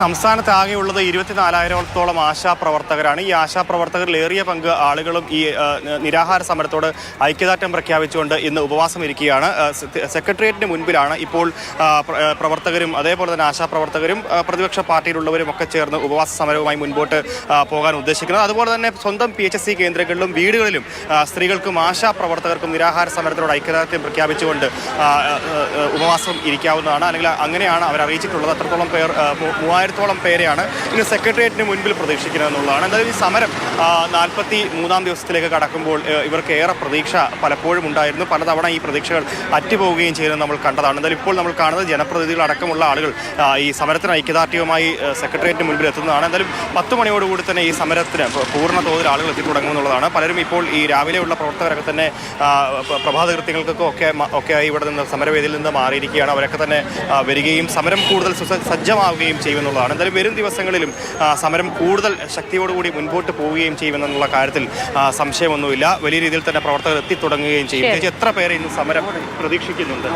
സംസ്ഥാനത്താകെയുള്ളത് 24,000-ഓളം ആശാപ്രവർത്തകരാണ്. ഈ ആശാപ്രവർത്തകരിൽ ഏറിയ പങ്ക് ആളുകളും ഈ നിരാഹാര സമരത്തോട് ഐക്യദാർഢ്യം പ്രഖ്യാപിച്ചുകൊണ്ട് ഇന്ന് ഉപവാസം ഇരിക്കുകയാണ്. സെക്രട്ടേറിയറ്റിന് മുൻപിലാണ് ഇപ്പോൾ പ്രവർത്തകരും അതേപോലെ തന്നെ ആശാപ്രവർത്തകരും പ്രതിപക്ഷ പാർട്ടിയിലുള്ളവരും ഒക്കെ ചേർന്ന് ഉപവാസ സമരവുമായി മുൻപോട്ട് പോകാൻ ഉദ്ദേശിക്കുന്നത്. അതുപോലെ തന്നെ സ്വന്തം PHC കേന്ദ്രങ്ങളിലും വീടുകളിലും സ്ത്രീകൾക്കും ആശാപ്രവർത്തകർക്കും നിരാഹാര സമരത്തോട് ഐക്യദാർഢ്യം പ്രഖ്യാപിച്ചുകൊണ്ട് ഉപവാസം ഇരിക്കാവുന്നതാണ്. അല്ലെങ്കിൽ അങ്ങനെയാണ് അവർ അറിയിച്ചിട്ടുള്ളത്. അത്രത്തോളം പേർ 3000-ഓളം പേരെയാണ് ഇന്ന് സെക്രട്ടേറിയറ്റിന് മുൻപിൽ പ്രതീക്ഷിക്കുന്നതെന്നുള്ളതാണ്. എന്തായാലും ഈ സമരം 43-ാം ദിവസത്തിലേക്ക് കടക്കുമ്പോൾ ഇവർക്ക് ഏറെ പ്രതീക്ഷ പലപ്പോഴും ഉണ്ടായിരുന്നു. പലതവണ ഈ പ്രതീക്ഷകൾ അറ്റുപോവുകയും ചെയ്യുന്നത് നമ്മൾ കണ്ടതാണ്. എന്തായാലും ഇപ്പോൾ നമ്മൾ കാണുന്നത് ജനപ്രതിനിധികളടക്കമുള്ള ആളുകൾ ഈ സമരത്തിന് ഐക്യദാർഢ്യവുമായി സെക്രട്ടേറിയറ്റിന് മുൻപിൽ എത്തുന്നതാണ്. എന്തായാലും 10 മണിയോടുകൂടി തന്നെ ഈ സമരത്തിന് പൂർണ്ണ തോതിൽ ആളുകൾ എത്തിത്തുടങ്ങുമെന്നുള്ളതാണ്. പലരും ഇപ്പോൾ ഈ രാവിലെയുള്ള പ്രവർത്തകരൊക്കെ തന്നെ പ്രഭാത കൃത്യങ്ങൾക്കൊക്കെ ഇവിടെ നിന്ന് സമരവേദിയിൽ നിന്ന് മാറിയിരിക്കുകയാണ്. അവരൊക്കെ തന്നെ വരികയും സമരം കൂടുതൽ സജ്ജമാവുകയും ചെയ്യുമെന്നുള്ളതാണ്. എന്തായാലും വരും ദിവസങ്ങളിലും സമരം കൂടുതൽ ശക്തിയോടുകൂടി മുൻപോട്ട് പോവുകയും ചെയ്യുമെന്നുള്ള കാര്യത്തിൽ സംശയമൊന്നുമില്ല. വലിയ രീതിയിൽ തന്നെ പ്രവർത്തകർ എത്തിത്തുടങ്ങുകയും ചെയ്യും. എത്ര പേരെ ഇന്ന് സമരം പ്രതീക്ഷിക്കുന്നുണ്ട്?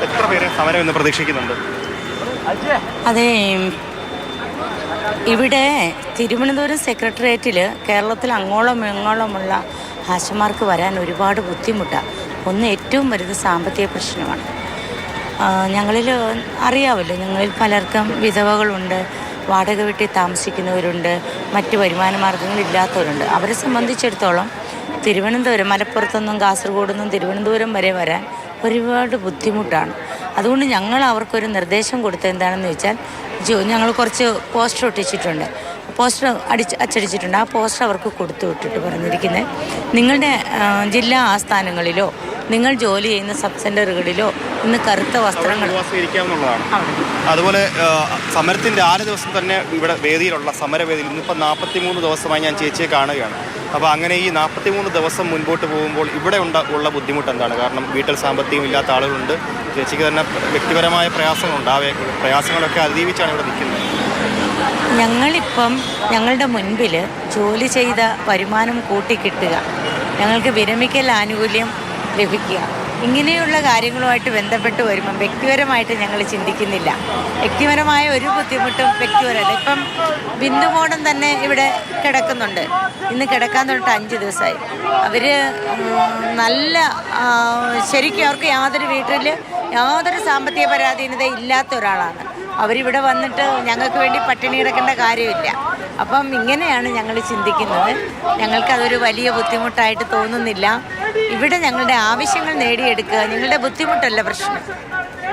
എത്ര പേരെ സമരം ഇന്ന് പ്രതീക്ഷിക്കുന്നുണ്ട്? അതെ, ഇവിടെ തിരുവനന്തപുരം സെക്രട്ടേറിയറ്റിൽ കേരളത്തിൽ അങ്ങോളം ഇങ്ങോളമുള്ള ആശമാർക്ക് വരാൻ ഒരുപാട് ബുദ്ധിമുട്ടാണ്. ഒന്ന് ഏറ്റവും വലുത് സാമ്പത്തിക പ്രശ്നമാണ്. ഞങ്ങളിൽ അറിയാമല്ലോ, ഞങ്ങളിൽ പലർക്കും വിധവകളുണ്ട്, വാടക വീട്ടിൽ താമസിക്കുന്നവരുണ്ട്, മറ്റ് വരുമാന മാർഗങ്ങളില്ലാത്തവരുണ്ട്. അവരെ സംബന്ധിച്ചിടത്തോളം തിരുവനന്തപുരം, മലപ്പുറത്തുനിന്നും കാസർഗോഡ് നിന്നും തിരുവനന്തപുരം വരെ വരാൻ ഒരുപാട് ബുദ്ധിമുട്ടാണ്. അതുകൊണ്ട് ഞങ്ങൾ അവർക്കൊരു നിർദ്ദേശം കൊടുത്തത് എന്താണെന്ന് വെച്ചാൽ, ഞങ്ങൾ കുറച്ച് പോസ്റ്റർ ഒട്ടിച്ചിട്ടുണ്ട്, പോസ്റ്റർ അച്ചടിച്ചിട്ടുണ്ട്. ആ പോസ്റ്റർ അവർക്ക് കൊടുത്തു വിട്ടിട്ട് പറഞ്ഞിരിക്കുന്നത്, നിങ്ങളുടെ ജില്ലാ ആസ്ഥാനങ്ങളിലോ നിങ്ങൾ ജോലി ചെയ്യുന്ന സബ് സെൻ്ററുകളിലോ ഇന്ന് കറുത്ത വസ്ത്രങ്ങൾ ഇരിക്കാവുന്നതാണ്. അതുപോലെ സമരത്തിൻ്റെ 6 ദിവസം തന്നെ ഇവിടെ വേദിയിലുള്ള സമരവേദിയിൽ ഇന്നിപ്പോൾ 43 ദിവസമായി ഞാൻ ചേച്ചിയെ കാണുകയാണ്. അപ്പോൾ അങ്ങനെ ഈ 43 ദിവസം മുൻപോട്ട് പോകുമ്പോൾ ഇവിടെ ഉള്ള ബുദ്ധിമുട്ട് എന്താണ്? കാരണം വീട്ടിൽ സാമ്പത്തികം ഇല്ലാത്ത ആളുകളുണ്ട്. ചേച്ചിക്ക് തന്നെ വ്യക്തിപരമായ പ്രയാസങ്ങളുണ്ട്. ആ പ്രയാസങ്ങളൊക്കെ അതിജീവിച്ചാണ് ഇവിടെ നിൽക്കുന്നത്. ഞങ്ങളിപ്പം ഞങ്ങളുടെ മുൻപിൽ ജോലി ചെയ്ത വരുമാനം കൂട്ടിക്കിട്ടുക, ഞങ്ങൾക്ക് വിരമിക്കൽ ആനുകൂല്യം ലഭിക്കുക, ഇങ്ങനെയുള്ള കാര്യങ്ങളുമായിട്ട് ബന്ധപ്പെട്ട് വരുമ്പം വ്യക്തിപരമായിട്ട് ഞങ്ങൾ ചിന്തിക്കുന്നില്ല. വ്യക്തിപരമായ ഒരു ബുദ്ധിമുട്ടും വ്യക്തിപരമല്ല. ഇപ്പം ബിന്ദുമോടം തന്നെ ഇവിടെ കിടക്കുന്നുണ്ട്. ഇന്ന് കിടക്കാൻ തൊട്ട് 5 ദിവസമായി. അവർ നല്ല ശരിക്കും അവർക്ക് യാതൊരു സാമ്പത്തിക പരാധീനത ഇല്ലാത്ത ഒരാളാണ്. അവരിവിടെ വന്നിട്ട് ഞങ്ങൾക്ക് വേണ്ടി പട്ടിണി കിടക്കേണ്ട കാര്യമില്ല. അപ്പം ഇങ്ങനെയാണ് ഞങ്ങൾ ചിന്തിക്കുന്നത്. ഞങ്ങൾക്കതൊരു വലിയ ബുദ്ധിമുട്ടായിട്ട് തോന്നുന്നില്ല. ഇവിടെ ഞങ്ങളുടെ ആവശ്യങ്ങൾ നേടിയെടുക്കുക ഞങ്ങളുടെ ബുദ്ധിമുട്ടല്ല പ്രശ്നം.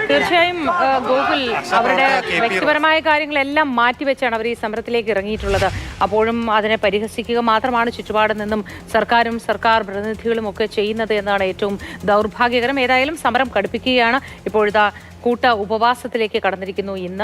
തീർച്ചയായും ഗോകുൽ, അവരുടെ വ്യക്തിപരമായ കാര്യങ്ങളെല്ലാം മാറ്റിവെച്ചാണ് അവർ ഈ സമരത്തിലേക്ക് ഇറങ്ങിയിട്ടുള്ളത്. അപ്പോഴും അതിനെ പരിഹസിക്കുക മാത്രമാണ് ചുറ്റുപാട് നിന്നും സർക്കാരും സർക്കാർ പ്രതിനിധികളും ഒക്കെ ചെയ്യുന്നത് എന്നാണ് ഏറ്റവും ദൗർഭാഗ്യകരം. ഏതായാലും സമരം കടുപ്പിക്കുകയാണ്. ഇപ്പോഴത്തെ കൂട്ട ഉപവാസത്തിലേക്ക് കടന്നിരിക്കുന്നു ഇന്ന്.